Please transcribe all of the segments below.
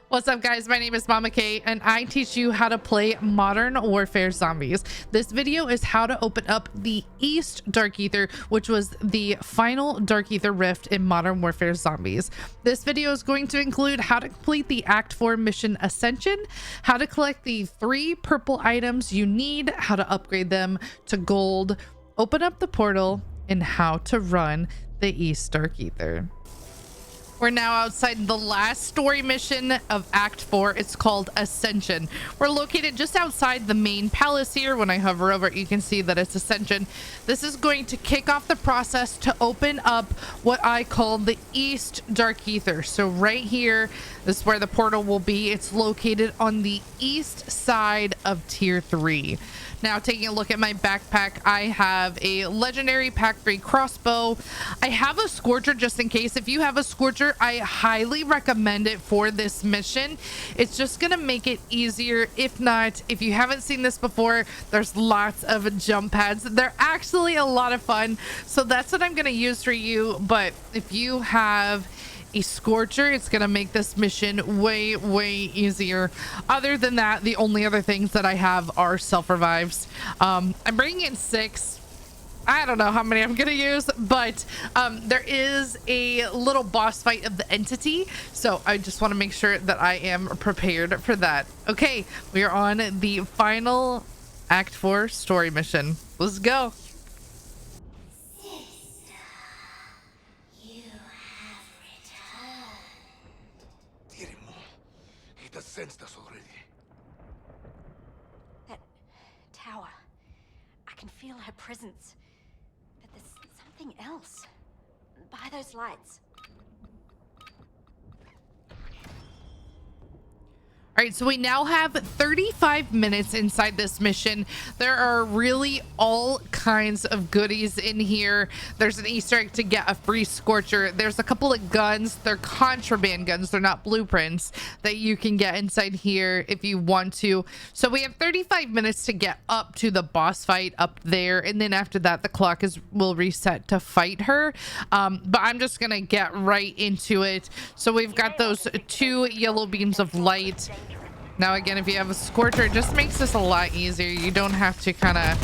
What's up, guys? My name is Mama K, and I teach you how to play Modern Warfare Zombies. This video is how to open up the East Dark Aether, which was the final Dark Aether rift in Modern Warfare Zombies. This video is going to include how to complete the Act 4 Mission Ascension, how to collect the 3 purple items you need, how to upgrade them to gold, open up the portal, and how to run the East Dark Aether. We're now outside the last story mission of Act 4. It's called Ascension. We're located just outside the main palace here. When I hover over it, you can see that it's Ascension. This is going to kick off the process to open up what I call the East Dark Aether. So right here, this is where the portal will be. It's located on the east side of Tier 3. Now, taking a look at my backpack, I have a legendary pack 3 crossbow. I have a scorcher just in case. If you have a scorcher, I highly recommend it for this mission. It's just gonna make it easier. If not, if you haven't seen this before, there's lots of jump pads. They're actually a lot of fun, so that's what I'm gonna use for you. But if you have a scorcher, it's gonna make this mission way easier. Other than that, the only other things that I have are self revives. I'm bringing in 6. I don't know how many I'm gonna use, but there is a little boss fight of the entity, so I just want to make sure that I am prepared for that. Okay, we are on the final Act 4 story mission. Let's go. Sensed us already. That tower. I can feel her presence. But there's something else. By those lights. All right, so we now have 35 minutes inside this mission. There are really all kinds of goodies in here. There's an Easter egg to get a free scorcher. There's a couple of guns. They're contraband guns. They're not blueprints that you can get inside here if you want to. So we have 35 minutes to get up to the boss fight up there. And then after that, the clock will reset to fight her. But I'm just going to get right into it. So we've got those 2 yellow beams of light. Now again, if you have a scorcher, it just makes this a lot easier. You don't have to kind of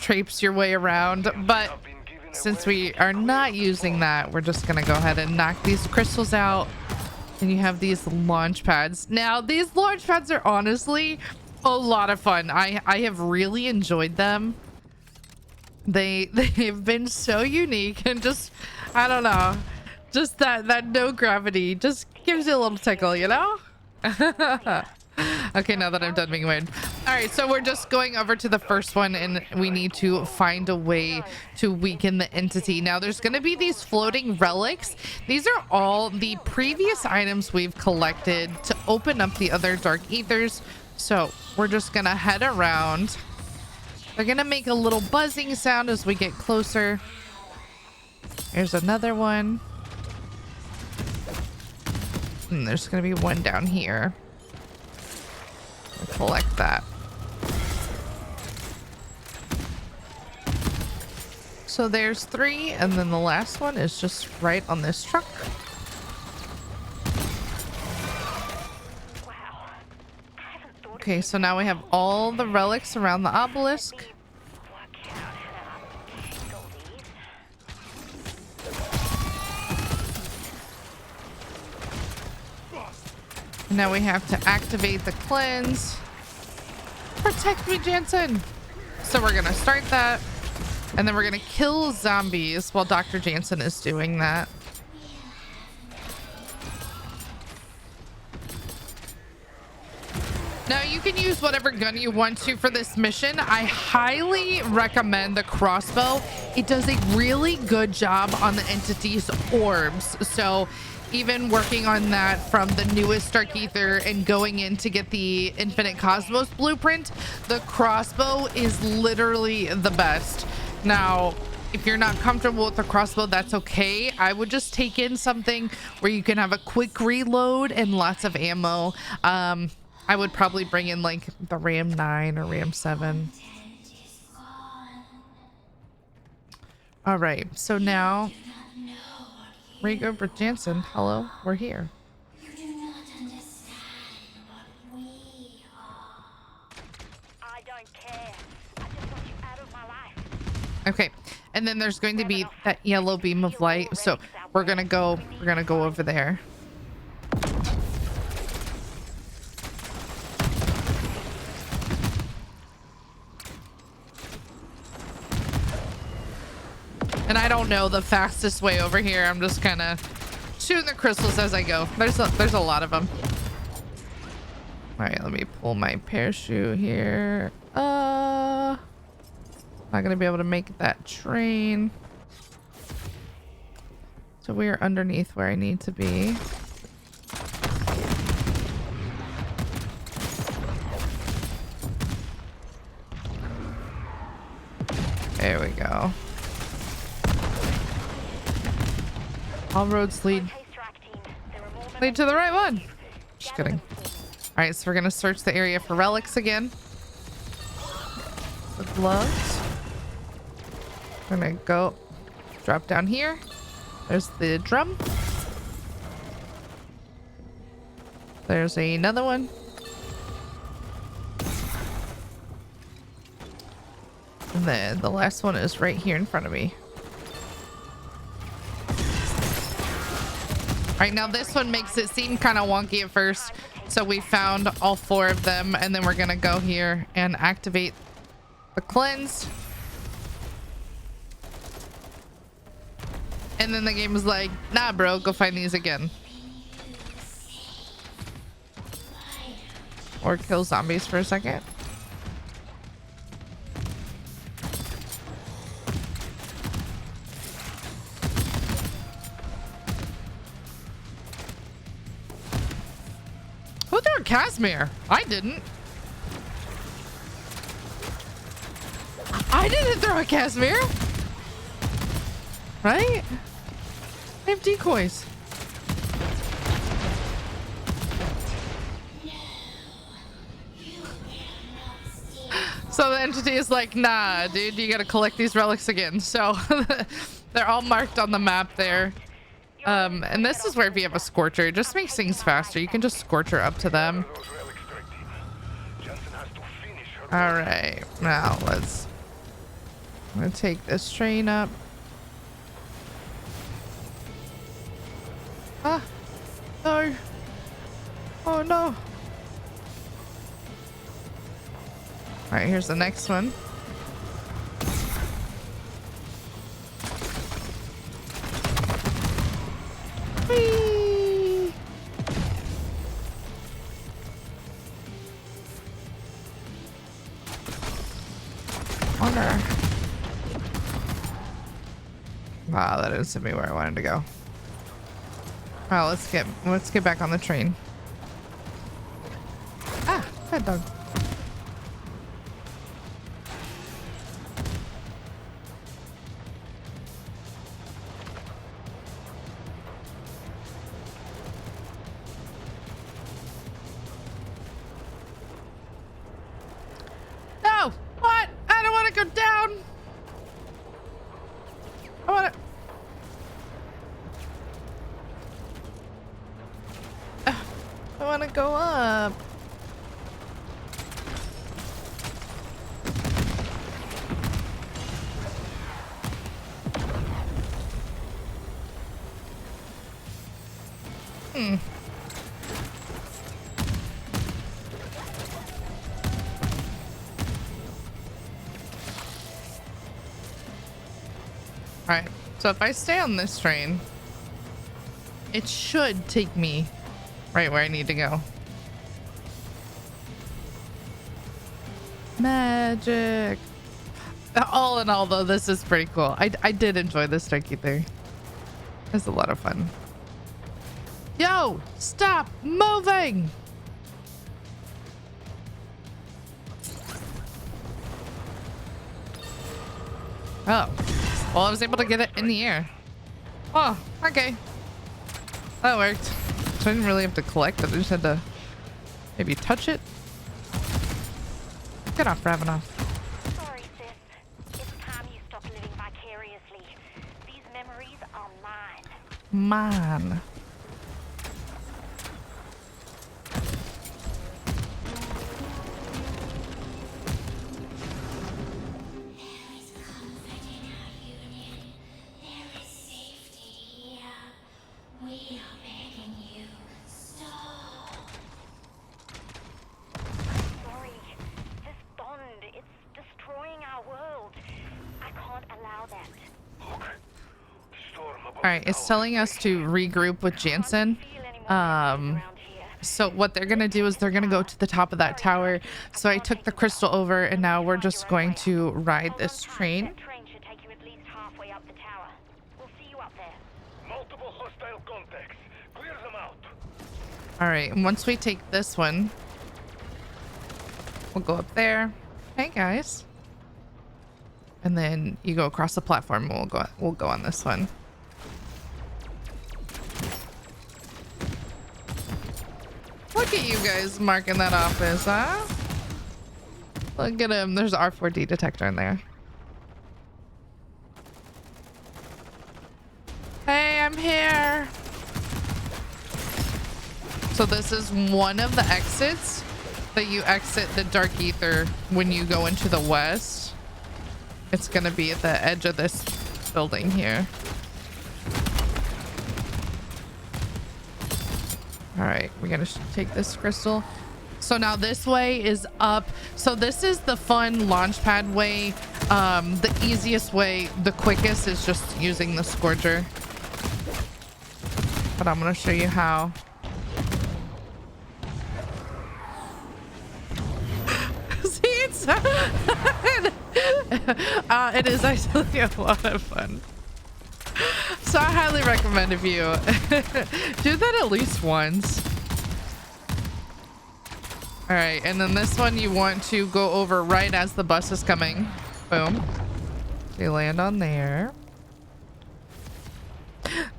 traipse your way around. But since we are not using that, we're just gonna go ahead and knock these crystals out. And you have these launch pads. Now these launch pads are honestly a lot of fun. I have really enjoyed them. They've been so unique, and just, I don't know, just that no gravity just gives you a little tickle, you know? Okay, now that I'm done being weird. All right, so we're just going over to the first one, and we need to find a way to weaken the entity. Now there's going to be these floating relics. These are all the previous items we've collected to open up the other dark ethers. So we're just gonna head around. They're gonna make a little buzzing sound as we get closer. Here's another one. And there's gonna be one down here. We'll collect that. So there's 3, and then the last one is just right on this truck. Okay, so now we have all the relics around the obelisk. Now we have to activate the cleanse. Protect me, Jansen. So we're gonna start that, and then we're gonna kill zombies while Dr. Jansen is doing that. Now you can use whatever gun you want to for this mission. I highly recommend the crossbow. It does a really good job on the entity's orbs. So even working on that from the newest Dark Aether and going in to get the Infinite Cosmos blueprint, the crossbow is literally the best. Now, if you're not comfortable with the crossbow, that's okay. I would just take in something where you can have a quick reload and lots of ammo. I would probably bring in like the Ram 9 or Ram 7. All right, so now Rigo for Jansen, hello, we're here. don't care. I just want you out of my life. Okay, and then there's going to be that yellow beam of light, so we're gonna go over there. And I don't know the fastest way over here. I'm just kind of shooting the crystals as I go. There's a lot of them. All right, let me pull my parachute here. Not gonna be able to make that train. So we are underneath where I need to be. There we go. All roads lead to the right one. Just kidding. All right, so we're gonna search the area for relics again. The gloves. We're gonna go drop down here. There's the drum. There's another one. And then the last one is right here in front of me. Right now, this one makes it seem kind of wonky at first. So we found all 4 of them, and then we're gonna go here and activate the cleanse. And then the game was like, nah, bro, go find these again. Or kill zombies for a second. Who threw a Casimir? I didn't. I didn't throw a Casimir. Right? I have decoys. So the entity is like, nah, dude, you gotta collect these relics again. So they're all marked on the map there. And this is where if you have a Scorcher, it just makes things faster. You can just Scorcher up to them. All right, now I'm gonna take this train up. Ah, no. Oh no. All right, here's the next one. Whee! Wonder. Wow, that didn't send me where I wanted to go. Well, let's get back on the train. Ah, bad dog. No! What? I don't want to go down. I want to go up. All right, so if I stay on this train, it should take me right where I need to go. Magic. All in all, though, this is pretty cool. I did enjoy this Dark Aether. It's a lot of fun. Yo, stop moving. Oh, well, I was able to get it in the air. Oh, okay. That worked. So I didn't really have to collect it. I just had to maybe touch it. Get off, Ravenoff. Sorry, sis. It's time you stop living vicariously. These memories are mine. Man. right, it's telling us to regroup with Jansen. So what they're gonna do is they're gonna go to the top of that tower. So I took the crystal over, and now we're just going to ride this train. All right, and once we take this one, we'll go up there. Hey guys. And then you go across the platform, and we'll go on this one. Look at you guys marking that office, huh? Look at him. There's an R4D detector in there. Hey, I'm here. So this is one of the exits that you exit the Dark Aether when you go into the west. It's gonna be at the edge of this building here. All right, we're gonna take this crystal. So now this way is up. So this is the fun launch pad way. The easiest way, the quickest, is just using the Scourger. But I'm gonna show you how. See, it's it is actually a lot of fun. So I highly recommend if you do that at least once. All right, and then this one you want to go over right as the bus is coming. Boom. So you land on there.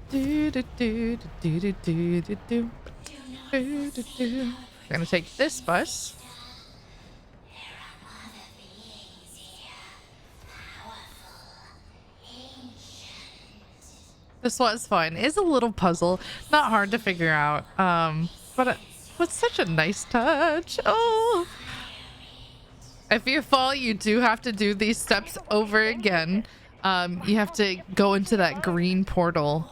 Do, do, do, do, do, do, do, do. Do, do, do. We're gonna take this bus. This was fun. It's a little puzzle, not hard to figure out, but such a nice touch. Oh, if you fall, you do have to do these steps over again. You have to go into that green portal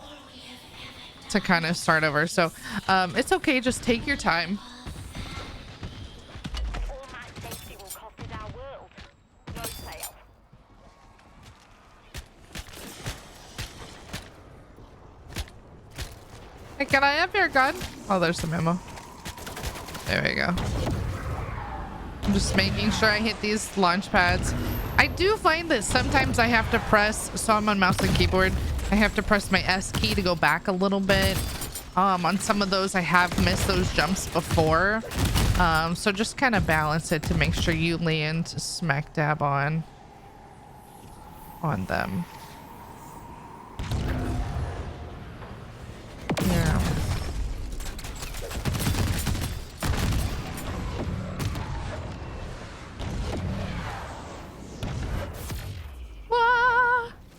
to kind of start over. So it's okay, just take your time. Hey, can I have your gun? Oh, there's some ammo. There we go. I'm just making sure I hit these launch pads. I do find that sometimes I have to press, so I'm on mouse and keyboard, I have to press my S key to go back a little bit. On some of those, I have missed those jumps before. So just kind of balance it to make sure you land smack dab on them. Yeah.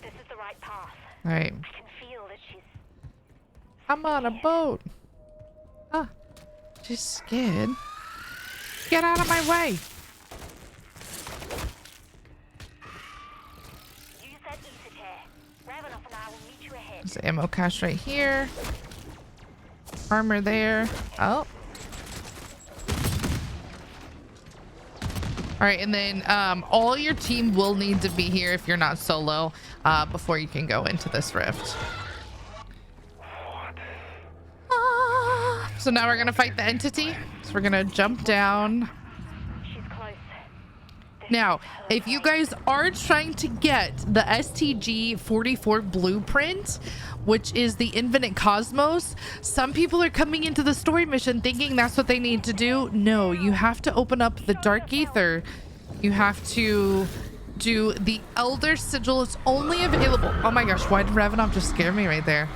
This is the right path. All right. I can feel that she's... I'm on a boat. Ah, she's scared. Get out of my way. Use that ether tear. Ravenov and I will meet you ahead. There's the ammo cache right here. Armor there. Oh. All right, and then all your team will need to be here if you're not solo before you can go into this rift. So now we're gonna fight the entity. So we're gonna jump down. She's close. Now, if you guys are trying to get the STG-44 blueprint, which is the Infinite Cosmos, some people are coming into the story mission thinking that's what they need to do. No, you have to open up the Dark Aether. You have to do the Elder Sigil. It's only available. Oh my gosh, why did Ravenov just scare me right there?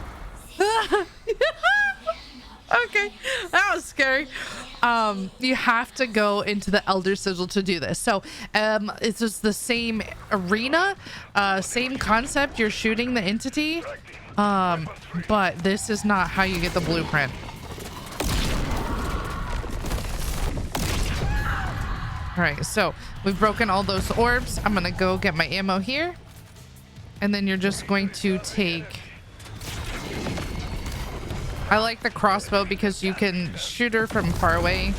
Okay, that was scary. You have to go into the Elder Sigil to do this. So it's just the same arena, same concept. You're shooting the entity, but this is not how you get the blueprint. All right, so we've broken all those orbs. I'm gonna go get my ammo here, and then you're just going to take... I like the crossbow because you can shoot her from far away.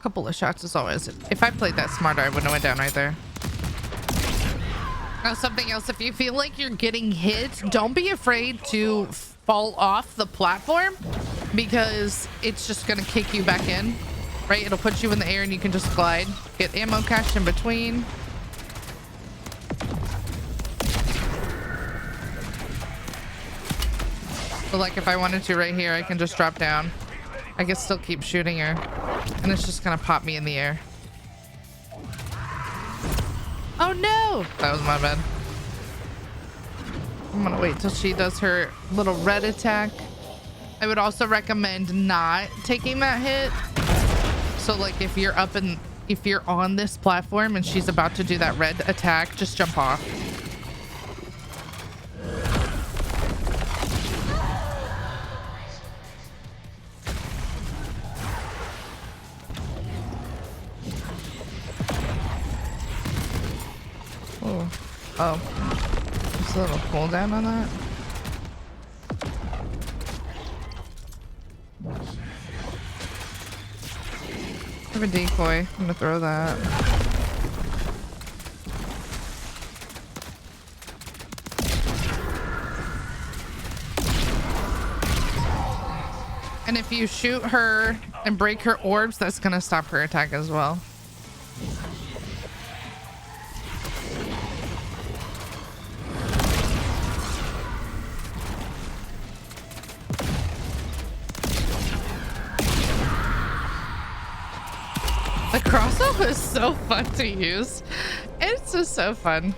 couple of shots is always... If I played that smarter, I wouldn't have went down right there. Now, something else. If you feel like you're getting hit, don't be afraid to fall off the platform, because it's just going to kick you back in, right? It'll put you in the air and you can just glide. Get ammo cache in between. So like if I wanted to right here, I can just drop down. I can still keep shooting her, and it's just going to pop me in the air. Oh no! That was my bad. I'm gonna wait till she does her little red attack. I would also recommend not taking that hit. So like if you're if you're on this platform and she's about to do that red attack, just jump off. Oh, there's a little cooldown on that. I have a decoy. I'm gonna throw that. And if you shoot her and break her orbs, that's gonna stop her attack as well. The crossbow is so fun to use. It's just so fun.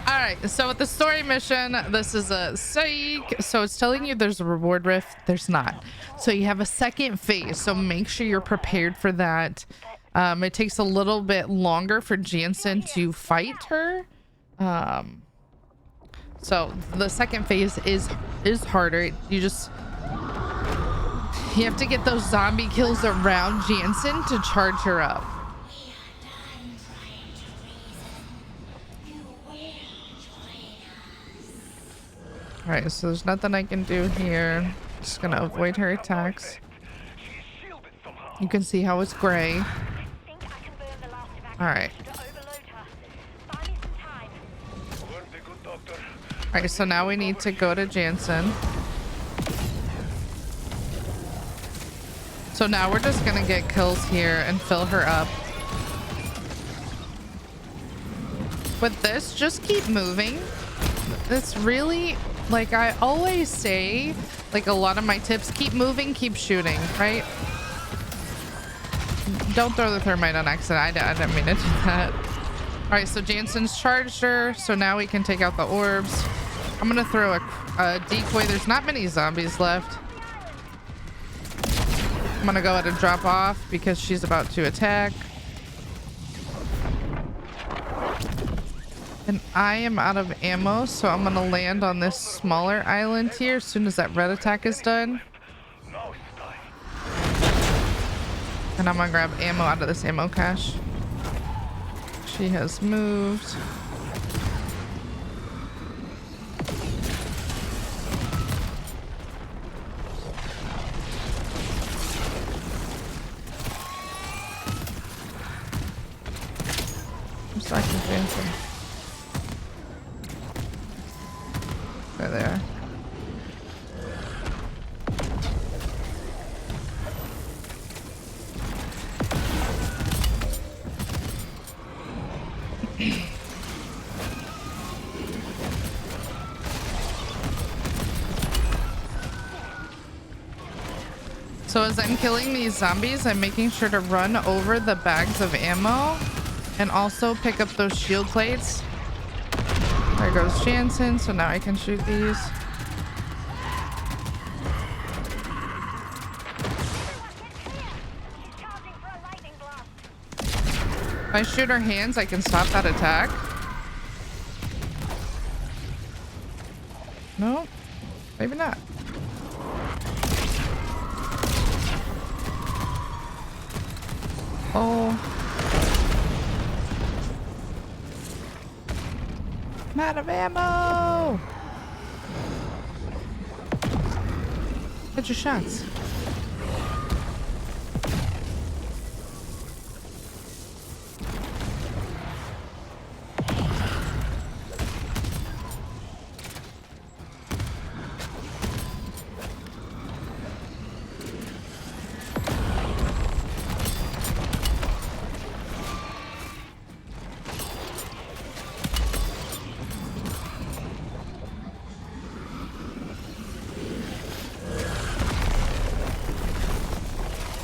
All right, so with the story mission, this is a psych. So it's telling you there's a reward rift. There's not. So you have a second phase. So make sure you're prepared for that. It takes a little bit longer for Jansen to fight her. So the second phase is harder. You have to get those zombie kills around Jansen to charge her up. All right, so there's nothing I can do here. Just gonna avoid her attacks. You can see how it's gray. All right. All right, so now we need to go to Jansen. So now we're just gonna get kills here and fill her up. With this, just keep moving. It's really, like I always say, like a lot of my tips, keep moving, keep shooting, right? Don't throw the thermite on accident. I didn't mean to do that. All right, so Jansen's charged her. So now we can take out the orbs. I'm gonna throw a decoy. There's not many zombies left. I'm gonna go ahead and drop off because she's about to attack. And I am out of ammo, so I'm gonna land on this smaller island here as soon as that red attack is done. And I'm gonna grab ammo out of this ammo cache. She has moved. I'm stuck in Jansen. There they are. So as I'm killing these zombies, I'm making sure to run over the bags of ammo and also pick up those shield plates. There goes Jansen, so now I can shoot these. If I shoot her hands, I can stop that attack. No, maybe not. Oh. I'm out of ammo. Get your shots.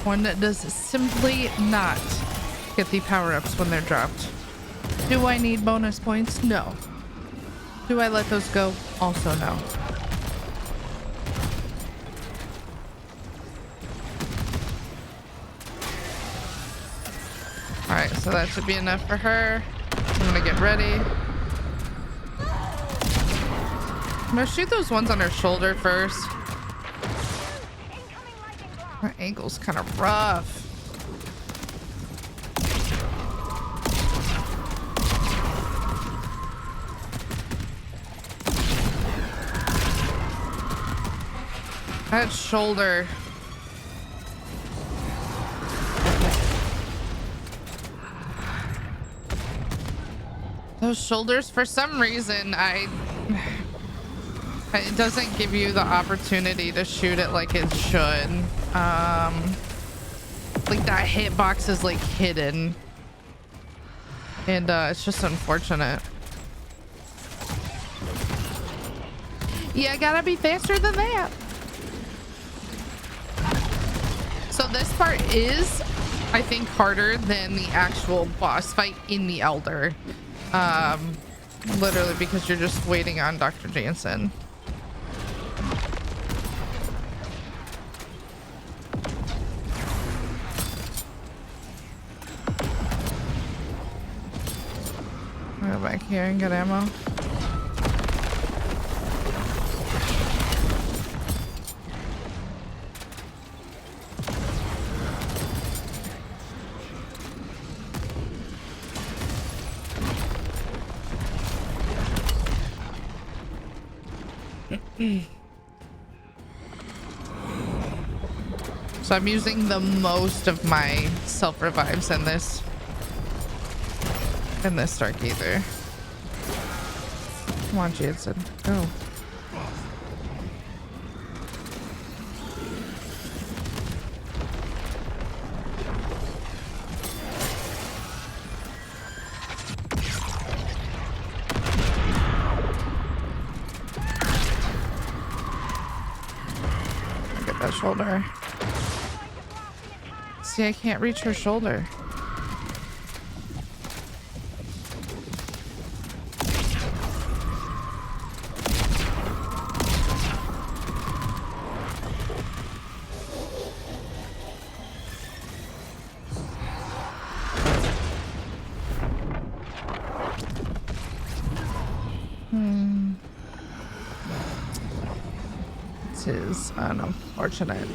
One does simply not get the power-ups when they're dropped. Do I need bonus points? No. Do I let those go? Also no. Alright, so that should be enough for her. I'm gonna get ready. I'm gonna shoot those ones on her shoulder first. Her ankle's kind of rough. That shoulder. Those shoulders, for some reason, it doesn't give you the opportunity to shoot it like it should. Like that hitbox is like hidden. And it's just unfortunate. Yeah, gotta be faster than that. So this part is, I think, harder than the actual boss fight in the Elder. Literally because you're just waiting on Dr. Jansen. I'll go back here and get ammo. So I'm using the most of my self revives in this Dark Aether. Come on, Jansen, go. Get that shoulder. See, I can't reach her shoulder. This is unfortunate.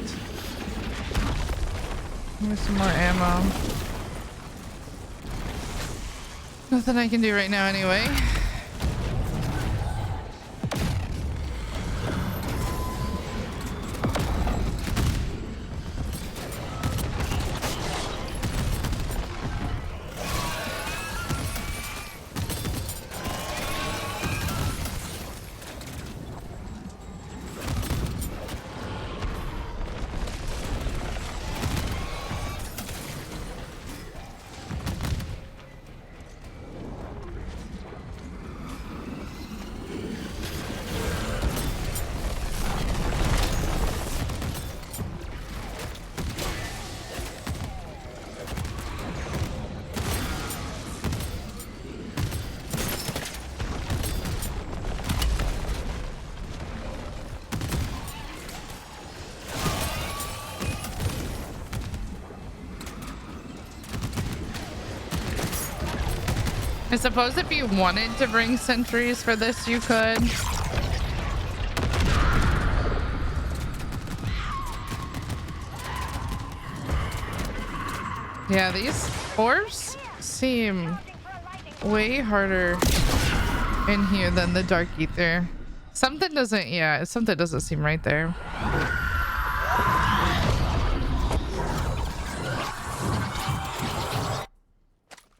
Give me some more ammo. Nothing I can do right now anyway. I suppose if you wanted to bring sentries for this, you could. Yeah, these orbs seem way harder in here than the Dark Aether. Something doesn't seem right there.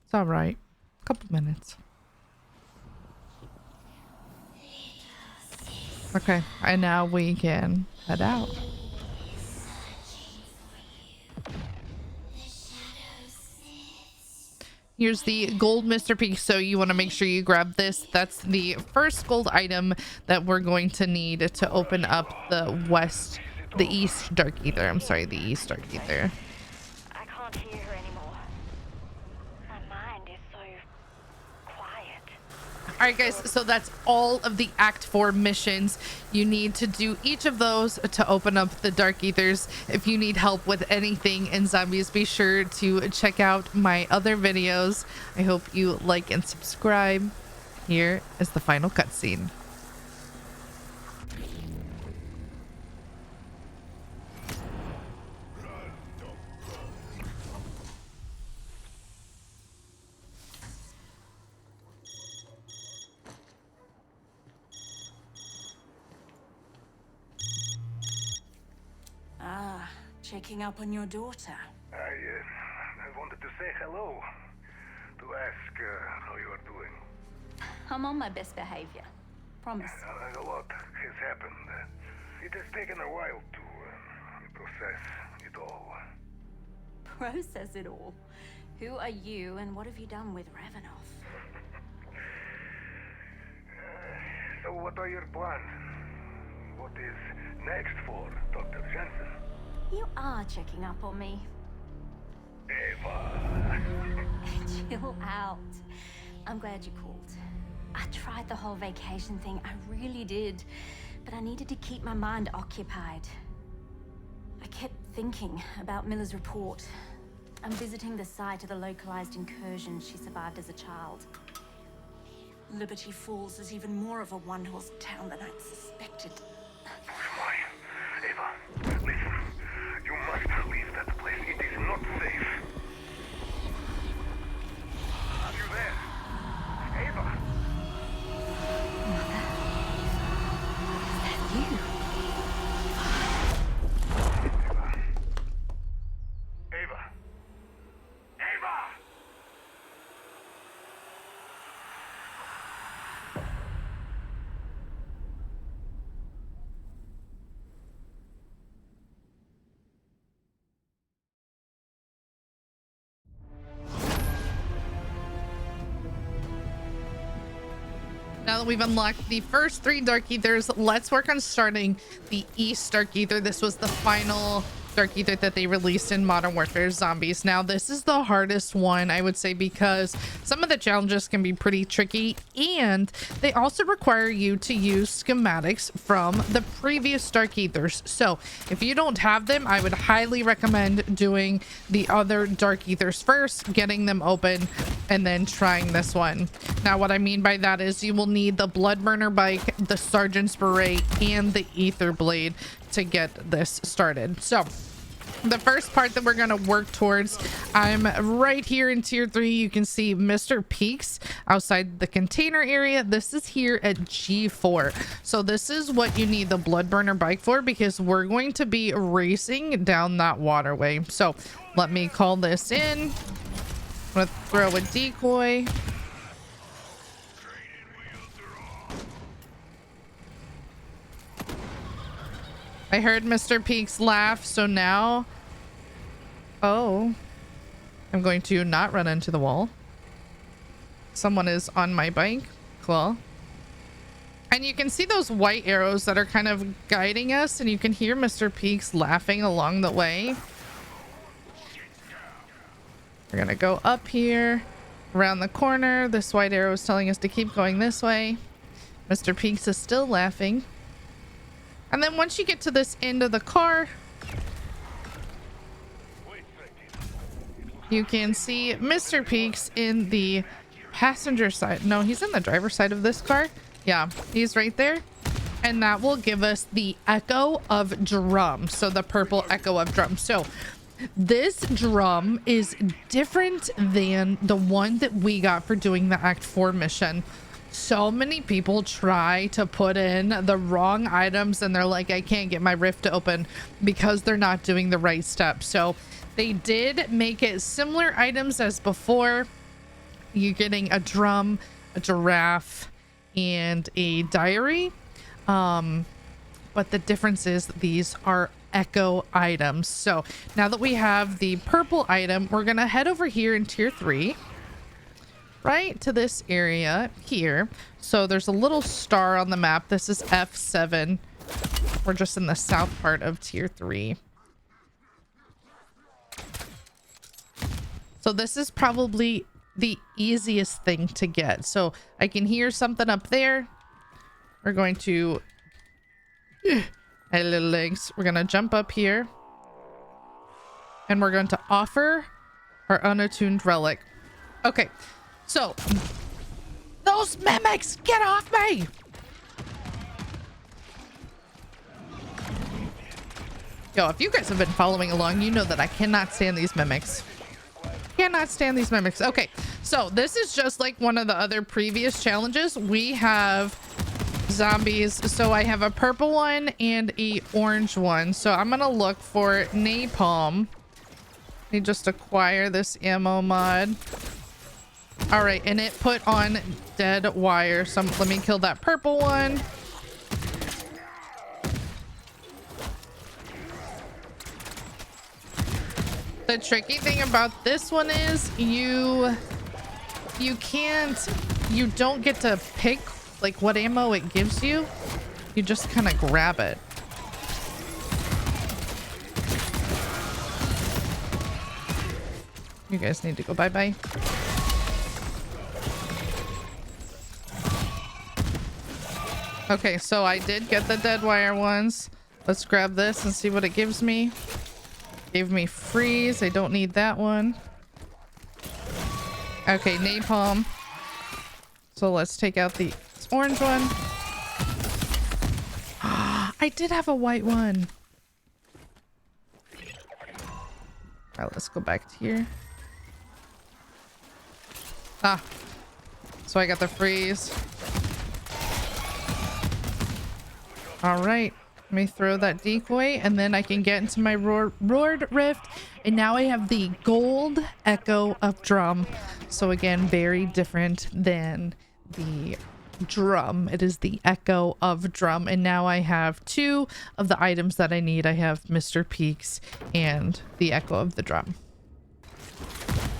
It's all right. Couple minutes. Okay, and now we can head out. Here's the gold Mr. Peak, so you want to make sure you grab this. That's the first gold item that we're going to need to open up the East Dark Aether. I'm sorry, the East Dark Aether. All right, guys, so that's all of the Act 4 missions. You need to do each of those to open up the Dark Aethers. If you need help with anything in zombies, be sure to check out my other videos. I hope you like and subscribe. Here is the final cutscene. Checking up on your daughter. I wanted to say hello. To ask how you are doing. I'm on my best behavior. Promise. A lot has happened. It has taken a while to process it all. Process it all. Who are you and what have you done with Ravenoff? So what are your plans? What is next for Dr. Jensen? You are checking up on me. Ava. Chill out. I'm glad you called. I tried the whole vacation thing, I really did. But I needed to keep my mind occupied. I kept thinking about Miller's report. I'm visiting the site of the localized incursion she survived as a child. Liberty Falls is even more of a one-horse town than I'd suspected. Why? Ava, listen. You must leave that place. It is not safe. Are you there? Ava? You? Ava. Ava! Now that we've unlocked the first 3 Dark Aethers, let's work on starting the East Dark Aether. This was the final Dark Aether that they released in Modern Warfare Zombies. Now, this is the hardest one, I would say, because some of the challenges can be pretty tricky, and they also require you to use schematics from the previous Dark Aethers. So, if you don't have them, I would highly recommend doing the other Dark Aethers first, getting them open, and then trying this one. Now, what I mean by that is you will need the Bloodburner Bike, the Sergeant's Beret, and the Aether Blade to get this started. So the first part that we're going to work towards, I'm right here in tier 3. You can see Mr. Peaks outside the container area. This is here at G4. So this is what you need the Bloodburner Bike for, because we're going to be racing down that waterway. So let me call this in. I'm going to throw a decoy. I heard Mr. Peaks laugh, so now... Oh. I'm going to not run into the wall. Someone is on my bike. Cool. And you can see those white arrows that are kind of guiding us, and you can hear Mr. Peaks laughing along the way. We're gonna go up here, around the corner. This white arrow is telling us to keep going this way. Mr. Peaks is still laughing. And then once you get to this end of the car, you can see Mr. Peaks in the passenger side. No, he's in the driver's side of this car. Yeah, he's right there. And that will give us the Echo of Drum. So the purple Echo of Drum. So this drum is different than the one that we got for doing the Act 4 mission. So many people try to put in the wrong items and they're like, I can't get my rift to open because they're not doing the right steps. So they did make it similar items as before. You're getting a drum, a giraffe, and a diary. But the difference is these are echo items. So now that we have the purple item, we're going to head over here in tier 3. Right to this area here. So there's a little star on the map. This is F7. We're just in the south part of tier 3. So this is probably the easiest thing to get. So I can hear something up there. We're going to hey, little legs, we're gonna jump up here and we're going to offer our unattuned relic. Okay, so those mimics, get off me! Yo, if you guys have been following along, you know that I cannot stand these mimics. Cannot stand these mimics. Okay, so this is just like one of the other previous challenges. We have zombies. So I have a purple one and a orange one. So I'm gonna look for napalm. Let me just acquire this ammo mod. All right, and it put on dead wire. So let me kill that purple one. The tricky thing about this one is you don't get to pick like what ammo it gives you. You just kind of grab it. You guys need to go bye-bye. Okay, so I did get the dead wire ones. Let's grab this and see what it gives me. Gave me freeze. I don't need that one. Okay, napalm. So let's take out the orange one. I did have a white one. All right, let's go back to here. Ah, so I got the freeze. All right, let me throw that decoy and then I can get into my roared rift. And now I have the gold echo of drum. So again, very different than the drum. It is the echo of drum. And now I have two of the items that I need. I have Mr. Peaks and the echo of the drum.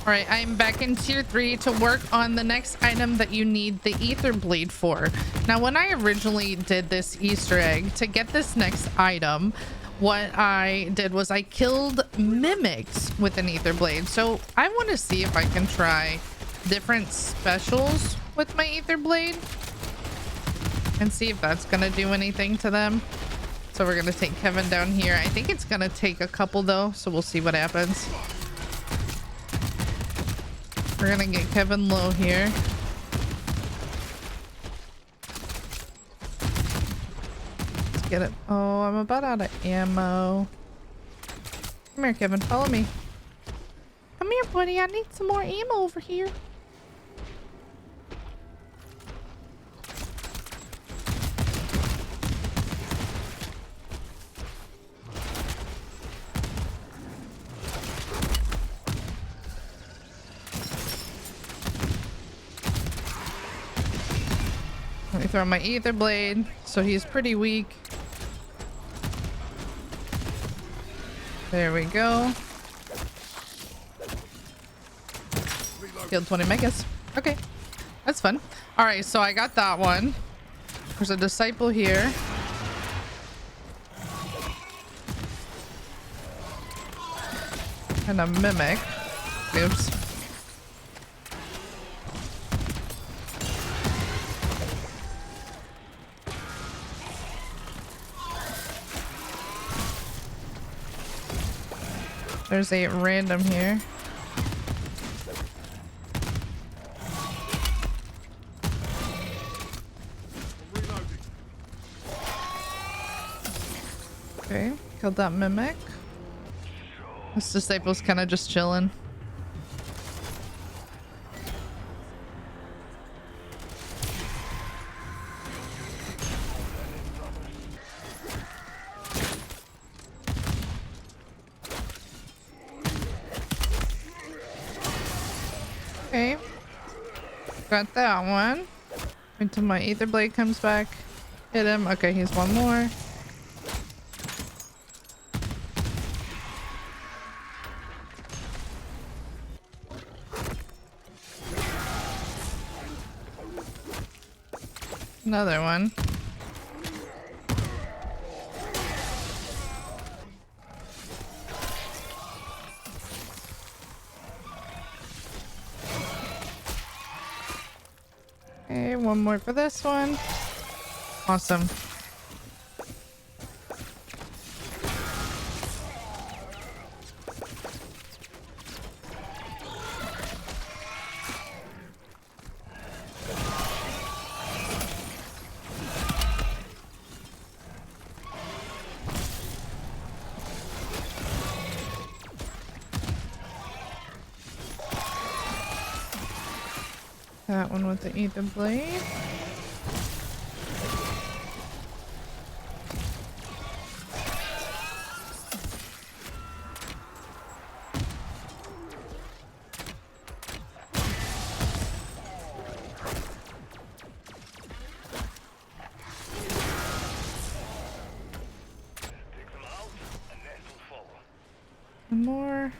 All right, I'm back in tier 3 to work on the next item that you need the ether blade for. Now, when I originally did this Easter egg to get this next item, what I did was I killed mimics with an ether blade. So I want to see if I can try different specials with my ether blade and see if that's going to do anything to them. So we're going to take Kevin down here. I think it's going to take a couple though, so we'll see what happens. We're gonna get Kevin low here. Let's get it. Oh, I'm about out of ammo. Come here, Kevin. Follow me. Come here, buddy. I need some more ammo over here. Let me throw my ether blade. So he's pretty weak. There we go. Killed 20 megas. Okay, that's fun. All right, so I got that one. There's a disciple here. And a mimic. Oops. There's a random here. Okay, killed that mimic. This disciple's kind of just chilling. Okay, got that one. Until my ether blade comes back. Hit him. Okay, he's one more. Another one. Okay, one more for this one. Awesome. That one with the ether blade. One more.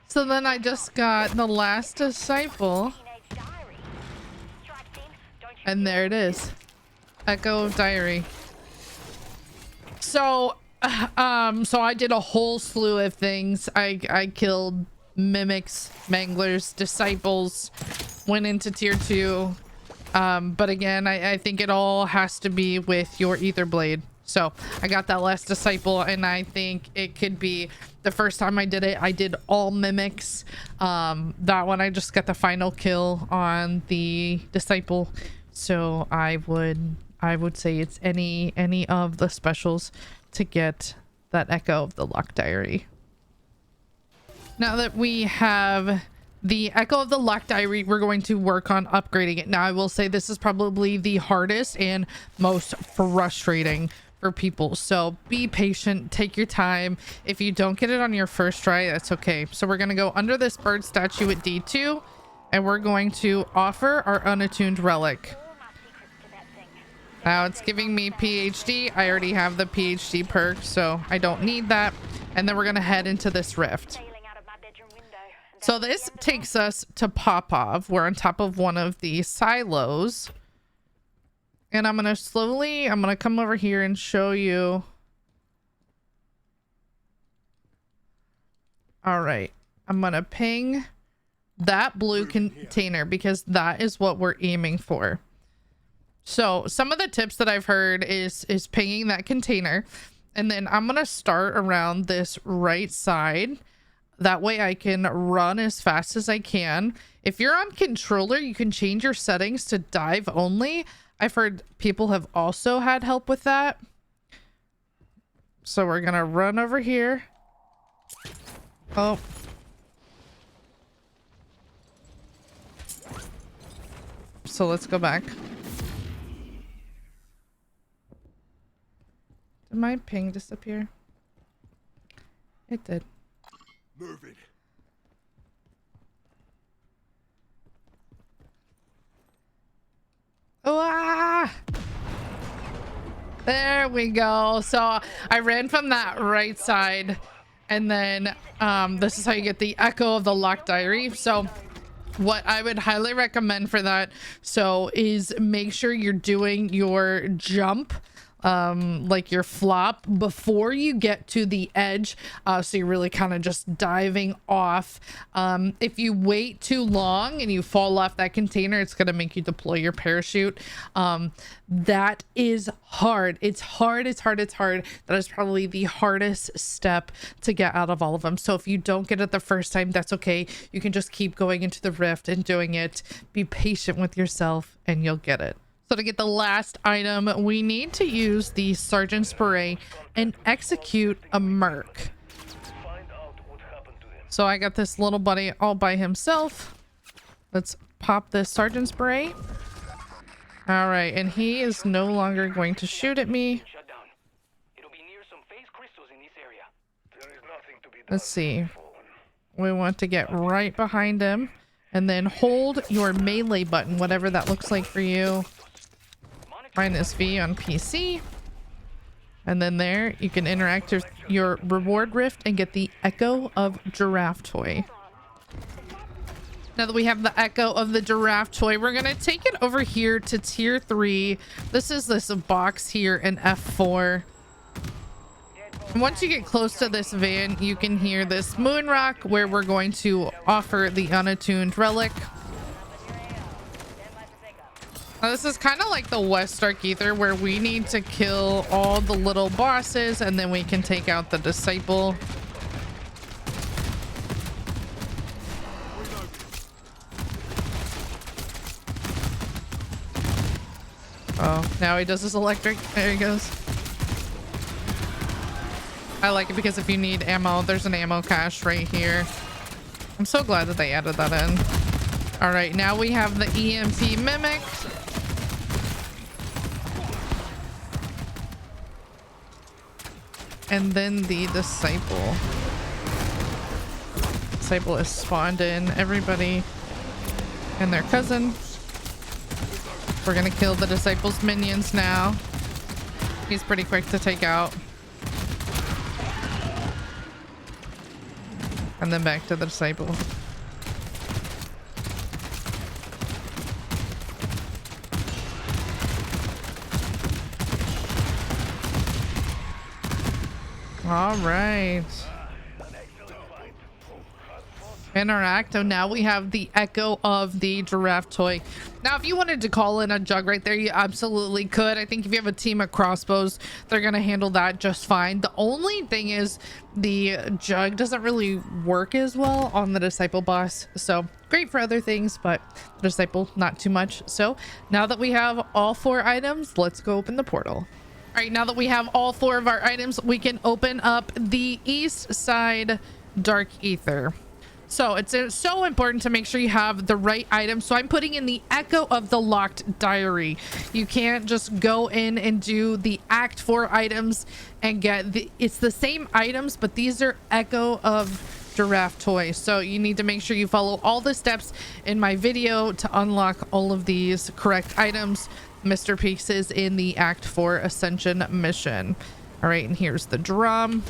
So then I just got the last disciple. And there it is. Echo of Diary. So I did a whole slew of things. I killed mimics, manglers, disciples, went into tier 2. But again, I think it all has to be with your ether blade. So I got that last disciple, and I think it could be the first time I did it. I did all mimics. That one I just got the final kill on the disciple. So I would say it's any of the specials to get that Echo of the Lock Diary. Now that we have the Echo of the Lock Diary, we're going to work on upgrading it. Now I will say this is probably the hardest and most frustrating for people, so be patient, take your time. If you don't get it on your first try, that's okay. So we're going to go under this bird statue at D2, and we're going to offer our unattuned relic. Now it's giving me PhD. I already have the PhD perk, so I don't need that. And then we're going to head into this rift. So this takes us to Popov. We're on top of one of the silos. And I'm going to come over here and show you. All right. I'm going to ping that blue container because that is what we're aiming for. So some of the tips that I've heard is pinging that container. And then I'm going to start around this right side. That way I can run as fast as I can. If you're on controller, you can change your settings to dive only. I've heard people have also had help with that. So we're going to run over here. Oh. So let's go back. Did my ping disappear? It did. Moving. Oh, ah! There we go. So I ran from that right side, and then this is how you get the Echo of the Lock Diary. So what I would highly recommend for that is make sure you're doing your jump, like your flop, before you get to the edge, so you're really kind of just diving off. If you wait too long and you fall off that container, it's going to make you deploy your parachute. That is hard. It's hard. That is probably the hardest step to get out of all of them. So if you don't get it the first time, that's okay. You can just keep going into the rift and doing it. Be patient with yourself and you'll get it. So to get the last item, we need to use the Sergeant's Beret and execute a merc. Find out what happened to them. So I got this little buddy all by himself. Let's pop this sergeant spray. All right, and he is no longer going to shoot at me. Let's see. We want to get right behind him and then hold your melee button, whatever that looks like for you. Mine is V on PC. And then there you can interact with your reward rift and get the Echo of Giraffe toy. Now that we have the Echo of the Giraffe toy, we're going to take it over here to tier 3. This is this box here in F4. And once you get close to this van, you can hear this moon rock where we're going to offer the unattuned relic. Now, this is kind of like the West Dark Aether where we need to kill all the little bosses and then we can take out the disciple. Oh, now he does his electric. There he goes. I like it because if you need ammo, there's an ammo cache right here. I'm so glad that they added that in. All right, now we have the EMP mimic. And then the disciple. Disciple is spawned in. Everybody and their cousin. We're gonna kill the disciple's minions now. He's pretty quick to take out. And then back to the disciple. All right. Interact. And now we have the Echo of the Giraffe toy. Now, if you wanted to call in a jug right there, you absolutely could. I think if you have a team of crossbows, they're going to handle that just fine. The only thing is the jug doesn't really work as well on the disciple boss. So great for other things, but the disciple, not too much. So now that we have all 4 items, let's go open the portal. All right, now that we have all 4 of our items, we can open up the East Side Dark Aether. So it's so important to make sure you have the right item. So I'm putting in the Echo of the Locked Diary. You can't just go in and do the Act 4 items and get it's the same items, but these are Echo of Giraffe toys. So you need to make sure you follow all the steps in my video to unlock all of these correct items. Mr. Pieces in the Act 4 Ascension mission. All right, and here's the drum.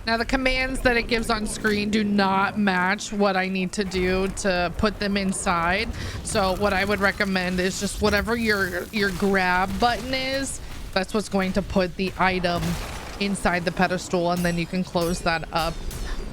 Now the commands that it gives on screen do not match what I need to do to put them inside. So what I would recommend is just whatever your grab button is, that's what's going to put the item inside the pedestal, and then you can close that up.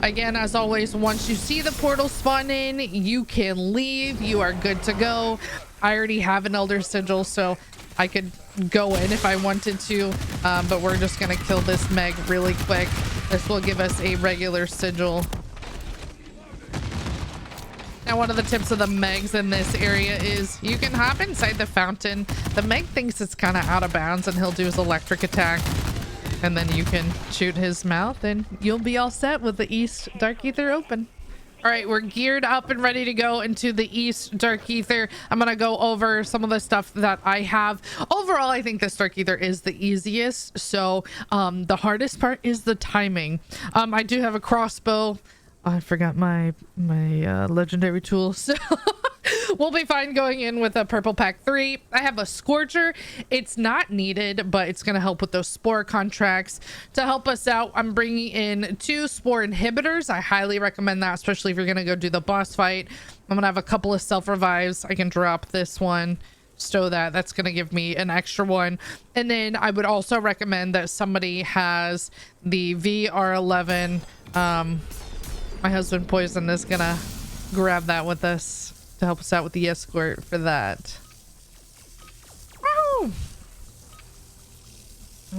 Again, as always, once you see the portal spawn in, you can leave. You are good to go. I already have an Elder Sigil, so I could go in if I wanted to, but we're just gonna kill this Meg really quick. This will give us a regular sigil. Now, one of the tips of the Megs in this area is you can hop inside the fountain. The Meg thinks it's kind of out of bounds and he'll do his electric attack, and then you can shoot his mouth and you'll be all set with the East Dark Aether open. All right, we're geared up and ready to go into the East Dark Aether. I'm going to go over some of the stuff that I have. Overall, I think this Dark Aether is the easiest. So the hardest part is the timing. I do have a crossbow. I forgot my legendary tool. So we'll be fine going in with a purple pack 3. I have a Scorcher. It's not needed, but it's going to help with those spore contracts. To help us out, I'm bringing in 2 spore inhibitors. I highly recommend that, especially if you're going to go do the boss fight. I'm going to have a couple of self revives. I can drop this one, stow that. That's going to give me an extra one. And then I would also recommend that somebody has the VR11. My husband Poison is going to grab that with us to help us out with the escort for that. Woo!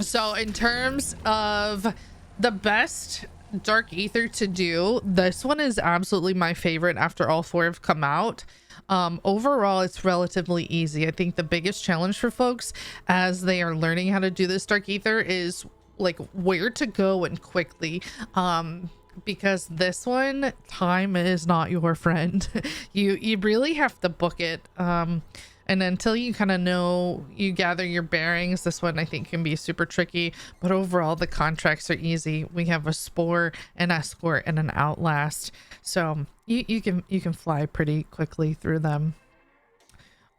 So in terms of the best Dark Aether to do, this one is absolutely my favorite after all 4 have come out. Overall, it's relatively easy. I think the biggest challenge for folks as they are learning how to do this Dark Aether is like where to go and quickly. because this one, time is not your friend. You really have to book it. And until you kind of know, you gather your bearings, this one I think can be super tricky, but overall the contracts are easy. We have a spore, an escort, and an outlast, so you can fly pretty quickly through them.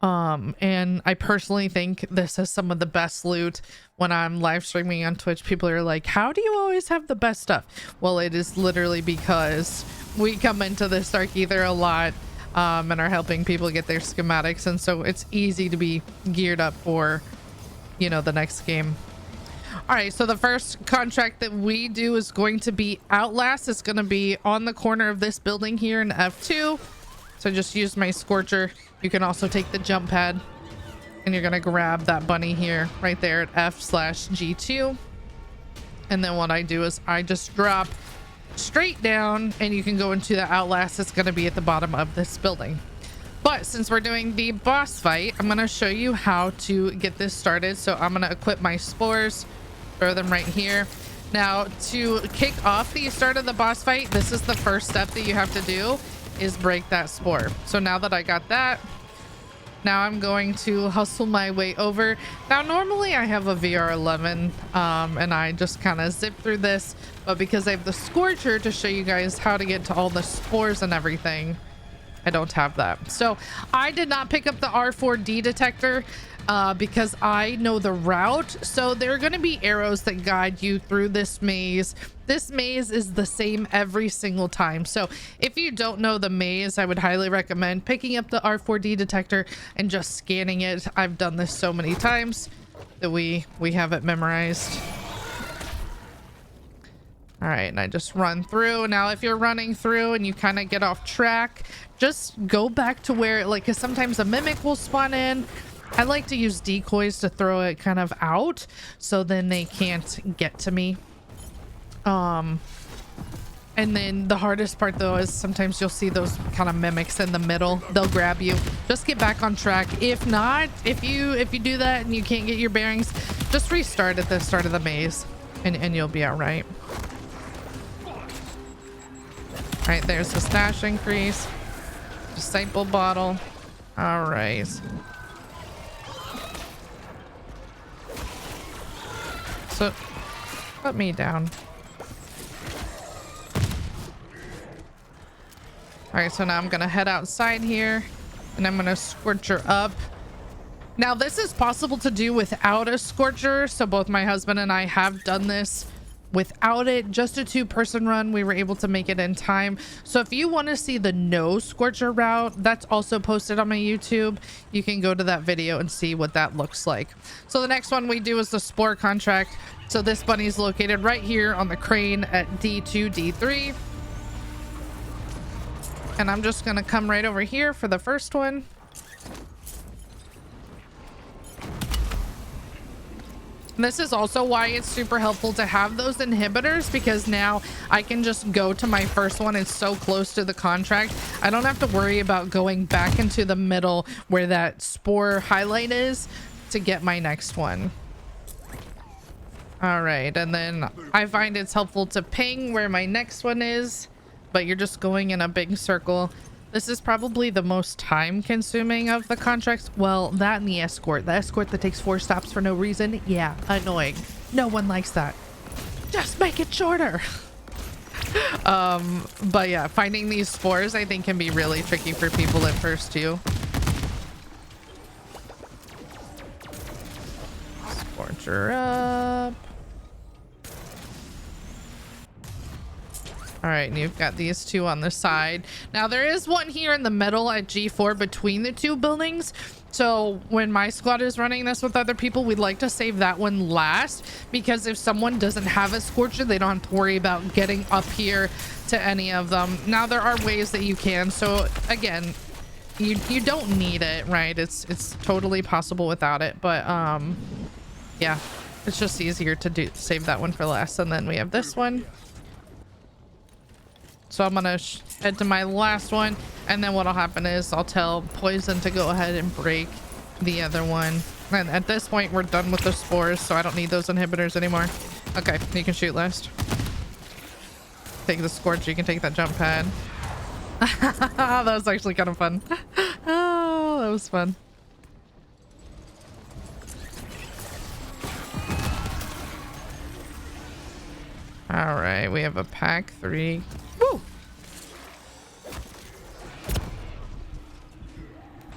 And I personally think this is some of the best loot. When I'm live streaming on Twitch, people are like, how do you always have the best stuff? Well, it is literally because we come into this Dark Aether a lot, and are helping people get their schematics, and so it's easy to be geared up for, you know, the next game. All right, so the first contract that we do is going to be Outlast. It's going to be on the corner of this building here in F2. So just use my Scorcher. You can also take the jump pad, and you're going to grab that bunny here right there at F/G2. And then what I do is I just drop straight down, and you can go into the Outlast. It's going to be at the bottom of this building. But since we're doing the boss fight, I'm going to show you how to get this started. So I'm going to equip my spores, throw them right here. Now, to kick off the start of the boss fight, this is the first step that you have to do, is break that spore. So now that I got that, now I'm going to hustle my way over. Now normally I have a VR11 and I just kind of zip through this, but because I have the Scorcher to show you guys how to get to all the spores and everything, I don't have that. So I did not pick up the R4D detector because I know the route. So there are going to be arrows that guide you through this maze. This maze is the same every single time. So if you don't know the maze, I would highly recommend picking up the R4D detector and just scanning it. I've done this so many times that we have it memorized. All right, and I just run through. Now, if you're running through and you kind of get off track, just go back to where, like, because sometimes a mimic will spawn in. I like to use decoys to throw it kind of out, so then they can't get to me. And then the hardest part though is sometimes you'll see those kind of mimics in the middle. They'll grab you. Just get back on track. If not, if you do that and you can't get your bearings, just restart at the start of the maze, and you'll be all right. All right, there's the stash increase. Disciple bottle. All right. So put me down. All right, so now I'm gonna head outside here, and I'm gonna Scorcher up. Now this is possible to do without a Scorcher, so both my husband and I have done this without it. Just a 2-person run, we were able to make it in time. So if you want to see the no Scorcher route, that's also posted on my YouTube. You can go to that video and see what that looks like. So the next one we do is the Spore contract. So this bunny is located right here on the crane at D2, D3. And I'm just gonna come right over here for the first one. And this is also why it's super helpful to have those inhibitors, because now I can just go to my first one. It's so close to the contract. I don't have to worry about going back into the middle where that spore highlight is to get my next one. All right, and then I find it's helpful to ping where my next one is, but you're just going in a big circle. This is probably the most time consuming of the contracts. Well, that and the escort. The escort that takes 4 stops for no reason. Yeah, annoying. No one likes that. Just make it shorter. But yeah, finding these spores I think can be really tricky for people at first too. Scorcher up. All right, and you've got these two on the side. Now there is one here in the middle at G4 between the two buildings. So when my squad is running this with other people, we'd like to save that one last, because if someone doesn't have a Scorcher, they don't have to worry about getting up here to any of them. Now there are ways that you can. So again, you don't need it, right? It's totally possible without it, but yeah, it's just easier to save that one for last. And then we have this one. So I'm gonna head to my last one, and then what'll happen is I'll tell Poison to go ahead and break the other one. And at this point, we're done with the spores, so I don't need those inhibitors anymore. Okay, you can shoot last. take the scorch, you can take that jump pad. That was actually kind of fun. Oh, that was fun. All right, we have a pack 3. Woo!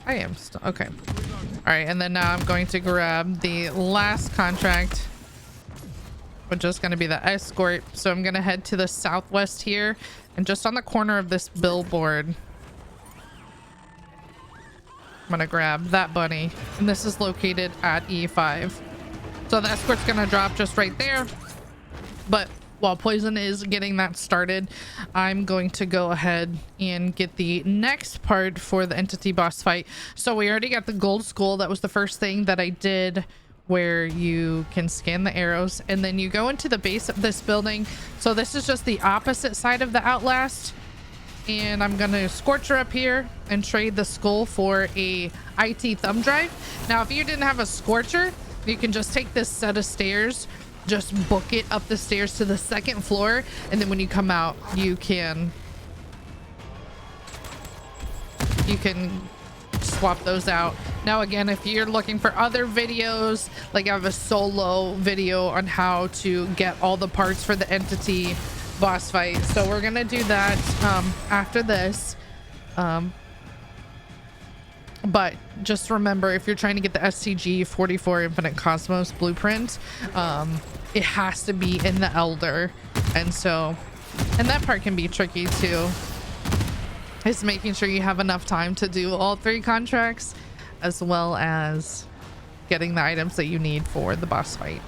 I am still okay. All right, and then now I'm going to grab the last contract, which is going to be the escort. So I'm going to head to the southwest here, and just on the corner of this billboard, I'm going to grab that bunny, and this is located at E5. So the escort's going to drop just right there. But while Poison is getting that started, I'm going to go ahead and get the next part for the entity boss fight. So we already got the gold skull. That was the first thing that I did, where you can scan the arrows, and then you go into the base of this building. So this is just the opposite side of the Outlast, and I'm gonna scorch her up here and trade the skull for a IT thumb drive. Now if you didn't have a scorcher, you can just take this set of stairs, just book it up the stairs to the 2nd floor, and then when you come out, you can swap those out. Now again, if you're looking for other videos, like I have a solo video on how to get all the parts for the entity boss fight, so we're gonna do that after this. But just remember, if you're trying to get the SCG 44 Infinite Cosmos blueprint, it has to be in the Elder, and that part can be tricky too. It's making sure you have enough time to do all 3 contracts, as well as getting the items that you need for the boss fight.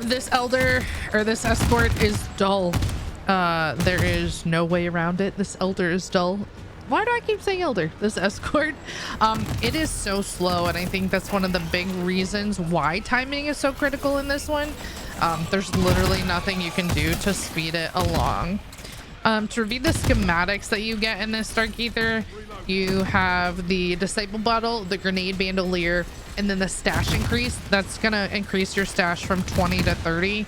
This Elder, or this escort, is dull. There is no way around it. This Elder is dull. Why do I keep saying Elder? This escort, it is so slow, and I think that's one of the big reasons why timing is so critical in this one. There's literally nothing you can do to speed it along. To review the schematics that you get in this Dark Aether, you have the Disciple Bottle, the Grenade Bandelier, and then the stash increase. That's gonna increase your stash from 20 to 30.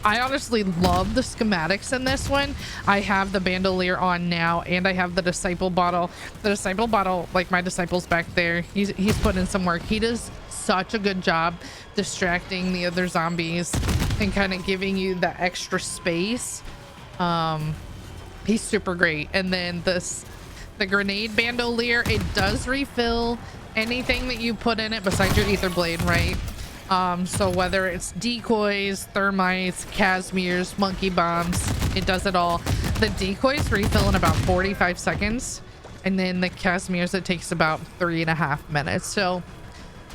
I honestly love the schematics in this one. I have the Bandelier on now, and I have the Disciple Bottle. The Disciple Bottle, like my Disciple's back there, he's put in some work. He does such a good job distracting the other zombies and kind of giving you the extra space. He's super great. And then the Grenade Bandolier, it does refill anything that you put in it besides your Ether Blade, right? So whether it's decoys, thermites, Casimirs, monkey bombs, it does it all. The decoys refill in about 45 seconds, and then the Casimirs, it takes about 3.5 minutes. So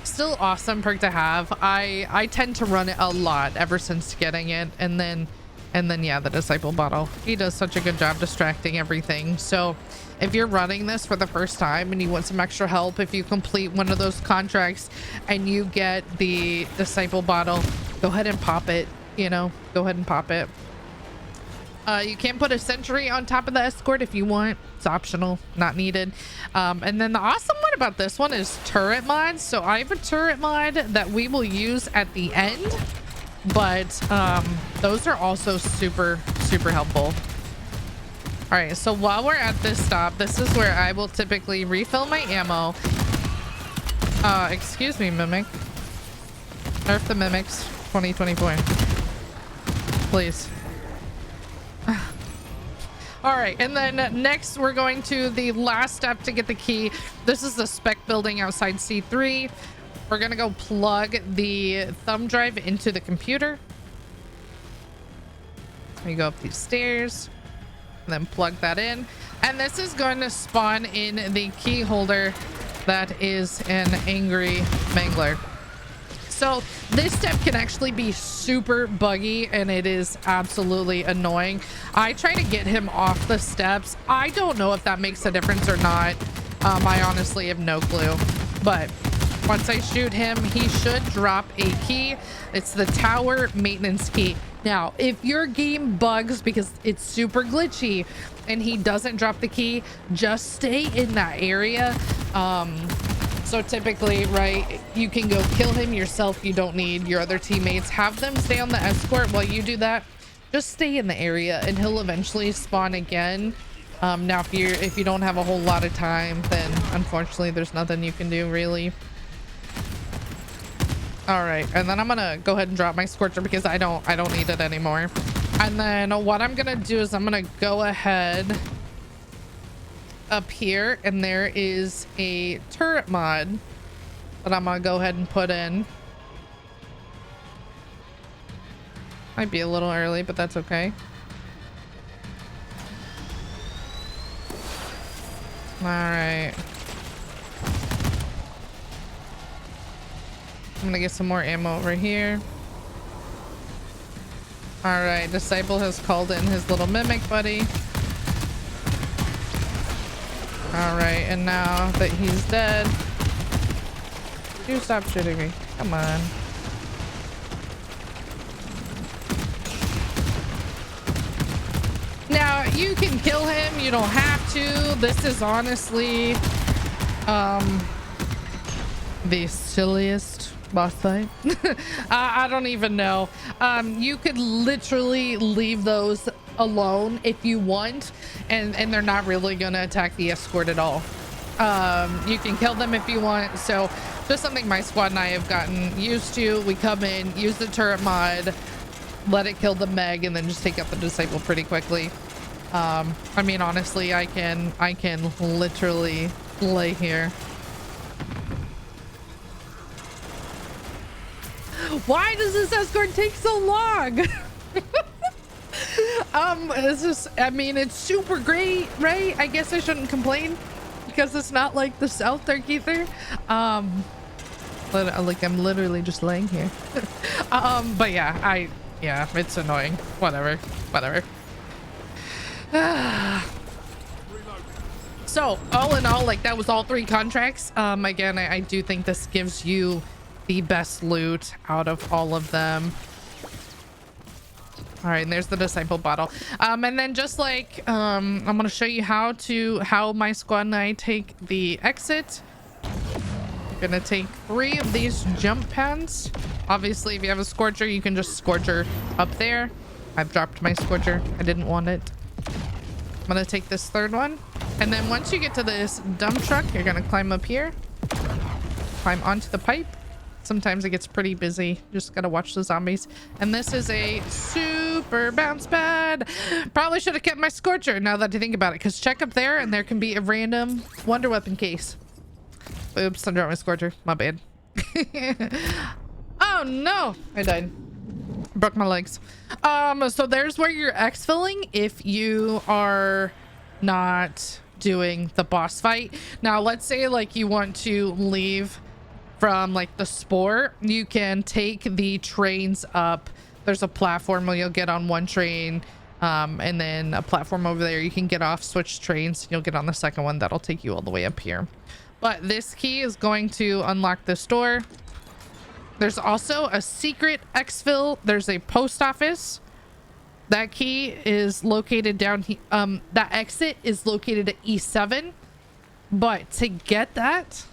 still awesome perk to have. I tend to run it a lot ever since getting it, and then yeah, the Disciple Bottle, he does such a good job distracting everything. So if you're running this for the first time and you want some extra help, if you complete one of those contracts and you get the Disciple Bottle, go ahead and pop it, go ahead and pop it. You can put a sentry on top of the escort if you want. It's optional, not needed. And then the awesome one about this one is turret mods. So I have a turret mod that we will use at the end, but those are also super helpful. All right, so while we're at this stop, this is where I will typically refill my ammo. Excuse me, Mimic. Nerf the Mimics 2024. Please. All right, and then next we're going to the last step to get the key. This is the spec building outside C3. We're gonna go plug the thumb drive into the computer. We go up these stairs, and then plug that in, and this is going to spawn in the key holder that is an angry mangler. So this step can actually be super buggy, and it is absolutely annoying. I try to get him off the steps. I don't know if that makes a difference or not. I honestly have no clue, but once I shoot him, he should drop a key. It's the tower maintenance key. Now, if your game bugs because it's super glitchy and he doesn't drop the key, just stay in that area. So typically, right, you can go kill him yourself. You don't need your other teammates. Have them stay on the escort while you do that. just stay in the area and he'll eventually spawn again. Now if you don't have a whole lot of time, then unfortunately there's nothing you can do really. All right, and then I'm gonna go ahead and drop my Scorcher because I don't need it anymore. And then what I'm gonna do is I'm gonna go ahead up here, and there is a turret mod that I'm gonna go ahead and put in. Might be a little early, but that's okay. All right. I'm gonna get some more ammo over here. All right, Disciple has called in his little mimic buddy. All right, and now that he's dead, you stop shooting me. Come on. Now you can kill him, you don't have to. This is honestly the silliest boss fight. I don't even know. You could literally leave those alone if you want, and they're not really gonna attack the escort at all. You can kill them if you want. So just something my squad and I have gotten used to. We come in, use the turret mod, let it kill the Meg, and then just take out the Disciple pretty quickly. I mean, honestly, I can literally lay here. Why does this escort take so long? It's just, I mean, it's super great, right? I guess I shouldn't complain because it's not like the South Dark Aether. But like I'm literally just laying here. But yeah, it's annoying. Whatever. So all in all, like that was all 3 contracts. Again, I do think this gives you the best loot out of all of them. All right, and there's the Disciple bottle. And then just like I'm gonna show you how my squad and I take the exit. We're gonna take 3 of these jump pads. Obviously, if you have a Scorcher, you can just Scorcher up there. I've dropped my Scorcher. I didn't want it. I'm gonna take this 3rd one, and then once you get to this dump truck, you're gonna climb up here, climb onto the pipe. Sometimes it gets pretty busy, just gotta watch the zombies. And this is a super bounce pad. Probably should have kept my Scorcher now that I think about it, because check up there and there can be a random wonder weapon case. Oops, I dropped my Scorcher, my bad. Oh no, I died. Broke my legs. So there's where you're exfilling if you are not doing the boss fight. Now let's say like you want to leave from like the spore, you can take the trains up. There's a platform where you'll get on one train, and then a platform over there you can get off, switch trains, you'll get on the 2nd one that'll take you all the way up here. But this key is going to unlock this door. There's also a secret exfil. There's a post office. That key is located down here. That exit is located at E7. But to get that,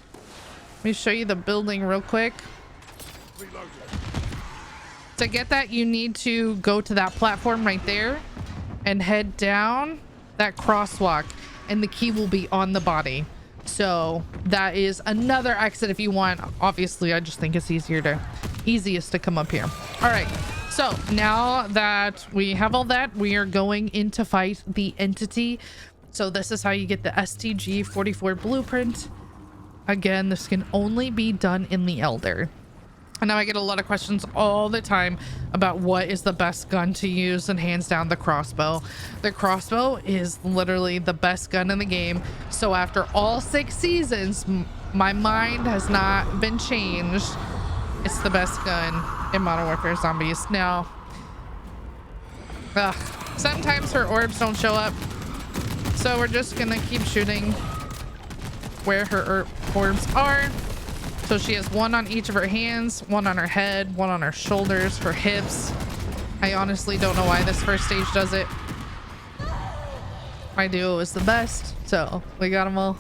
let me show you the building real quick. To get that, you need to go to that platform right there and head down that crosswalk, and the key will be on the body. So that is another exit if you want. Obviously, I just think it's easiest to come up here. All right, so now that we have all that, we are going in to fight the entity. So this is how you get the STG-44 blueprint. Again, this can only be done in the Elder. And now I get a lot of questions all the time about what is the best gun to use, and hands down the crossbow. The crossbow is literally the best gun in the game. So after all 6 seasons, my mind has not been changed. It's the best gun in Modern Warfare Zombies. Now, sometimes her orbs don't show up, so we're just gonna keep shooting where her orbs are. So she has 1 on each of her hands, 1 on her head, 1 on her shoulders, her hips. I honestly don't know why this first stage does it. My duo is the best, so we got them all.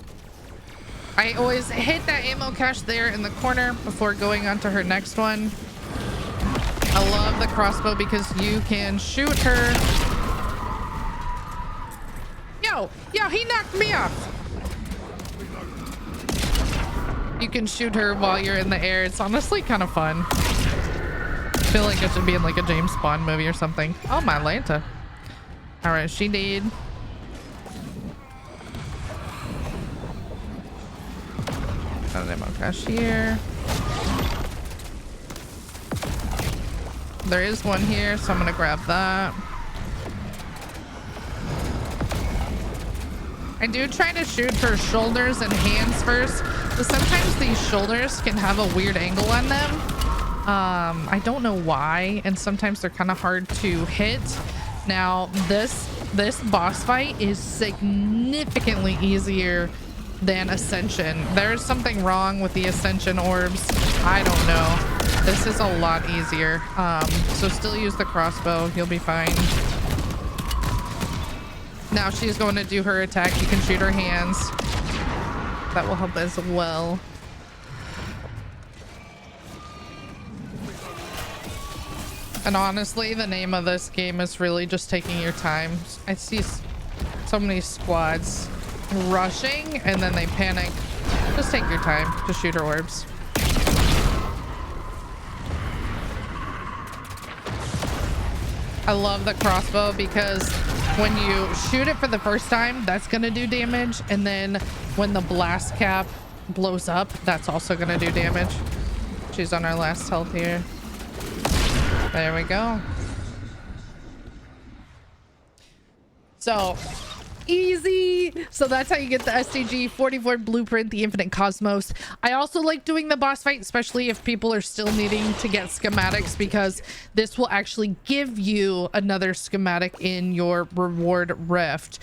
I always hit that ammo cache there in the corner before going on to her next one. I love the crossbow because you can shoot her. Yo, he knocked me off. You can shoot her while you're in the air. It's honestly kind of fun. I feel like it should be in like a James Bond movie or something. Oh, my Lanta. All right, she did. An ammo cashier. There is one here, so I'm gonna grab that. I do try to shoot for shoulders and hands first, but sometimes these shoulders can have a weird angle on them. I don't know why, and sometimes they're kind of hard to hit. Now, this boss fight is significantly easier than Ascension. There's something wrong with the Ascension orbs. I don't know. This is a lot easier. So still use the crossbow. You'll be fine. Now she's going to do her attack. You can shoot her hands. That will help as well. And honestly, the name of this game is really just taking your time. I see so many squads rushing and then they panic. Just take your time to shoot her orbs. I love the crossbow because when you shoot it for the first time, that's gonna do damage, and then when the blast cap blows up, that's also gonna do damage. She's on our last health here. There we go. So easy. So that's how you get the STG 44 blueprint, the infinite cosmos. I also like doing the boss fight, especially if people are still needing to get schematics, because this will actually give you another schematic in your reward rift.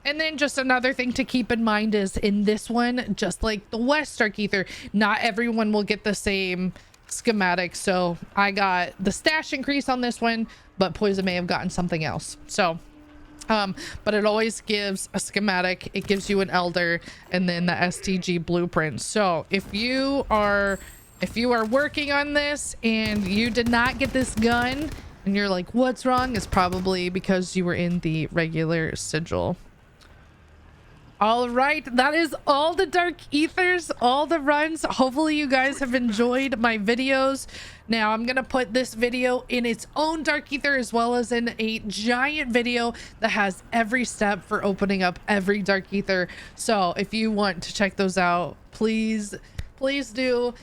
And then just another thing to keep in mind is in this one, just like the West Dark Aether, not everyone will get the same schematic. So I got the stash increase on this one, but Poison may have gotten something else. So but it always gives a schematic, it gives you an elder, and then the STG blueprint. So if you are working on this and you did not get this gun and you're like, what's wrong, it's probably because you were in the regular sigil. All right, that is all the Dark Aethers, all the runs. Hopefully you guys have enjoyed my videos. Now I'm gonna put this video in its own Dark Aether, as well as in a giant video that has every step for opening up every Dark Aether. So if you want to check those out, please do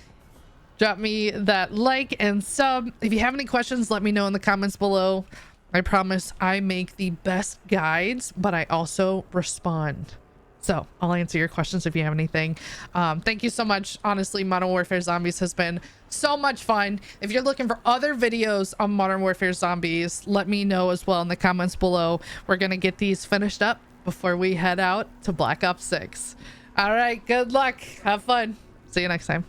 drop me that like and sub. If you have any questions, let me know in the comments below. I promise I make the best guides, but I also respond. So I'll answer your questions if you have anything. Thank you so much. Honestly, Modern Warfare Zombies has been so much fun. If you're looking for other videos on Modern Warfare Zombies, let me know as well in the comments below. We're going to get these finished up before we head out to Black Ops 6. All right, good luck. Have fun. See you next time.